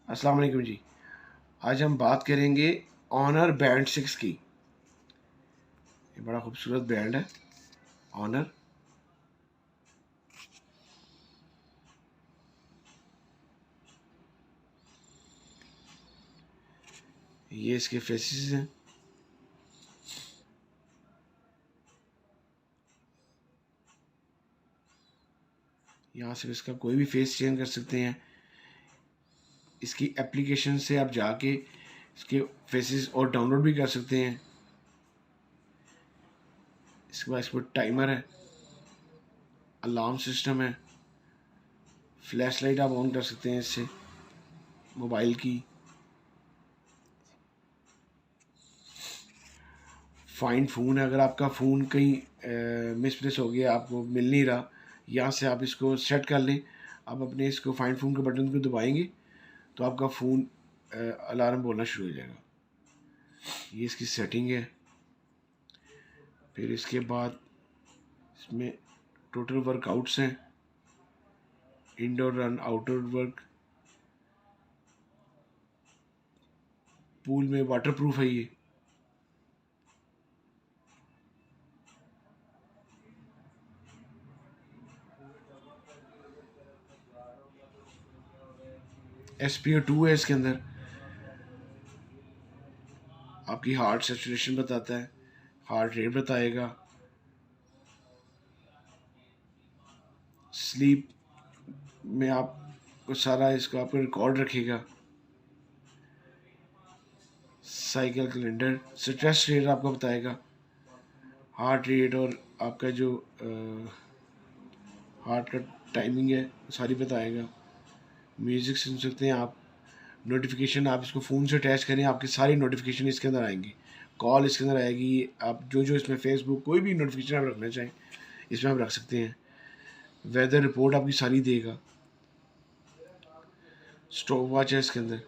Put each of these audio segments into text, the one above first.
अस्सलाम वालेकुम जी। आज हम बात करेंगे ऑनर बैंड 6 की। ये बड़ा खूबसूरत बैंड है ऑनर। ये इसके फेसेस हैं। यहाँ से इसका कोई भी फेस चेंज कर सकते हैं। इसकी एप्लीकेशन से आप जाके इसके फेसेस और डाउनलोड भी कर सकते हैं। इसके बाद इस पर टाइमर है, अलार्म सिस्टम है, फ्लैश लाइट आप ऑन कर सकते हैं इससे मोबाइल की। फाइंड फ़ोन है, अगर आपका फ़ोन कहीं मिसप्लेस हो गया, आपको मिल नहीं रहा, यहाँ से आप इसको सेट कर लें। आप अपने इसको फाइंड फ़ोन के बटन को दबाएंगे तो आपका फ़ोन अलार्म बोलना शुरू हो जाएगा। ये इसकी सेटिंग है। फिर इसके बाद इसमें टोटल वर्कआउट्स हैं, indoor run, outdoor work, pool में वाटर प्रूफ है ये। SPO2 है इसके अंदर। आपकी हार्ट सैचुरेशन बताता है, हार्ट रेट बताएगा, स्लीप में आपको सारा इसका आपका रिकॉर्ड रखेगा। साइकिल कैलेंडर, स्ट्रेस रेट आपको बताएगा, हार्ट रेट और आपका जो हार्ट का टाइमिंग है सारी बताएगा। म्यूज़िक सुन सकते हैं आप। नोटिफिकेशन, आप इसको फ़ोन से अटैच करें, आपकी सारी नोटिफिकेशन इसके अंदर आएंगी। कॉल इसके अंदर आएगी। आप जो जो इसमें फेसबुक कोई भी नोटिफिकेशन आप रखना चाहें इसमें आप रख सकते हैं। वेदर रिपोर्ट आपकी सारी देगा। स्टॉप वॉच है इसके अंदर।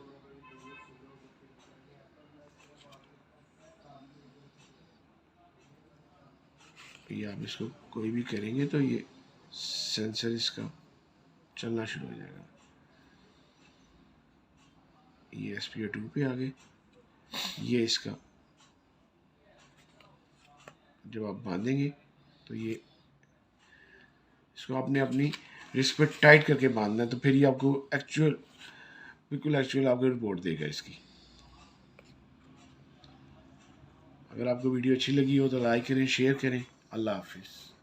ये आप इसको कोई भी करेंगे तो ये सेंसर इसका चलना शुरू हो जाएगा। ये SPO2 पे आ गए। ये इसका जब आप बांधेंगे तो ये इसको आपने अपनी रिस्ट पे टाइट करके बांधना है, तो फिर ये आपको बिल्कुल एक्चुअल आपको रिपोर्ट देगा इसकी। अगर आपको वीडियो अच्छी लगी हो तो लाइक करें, शेयर करें। अल्लाह हाफिज़।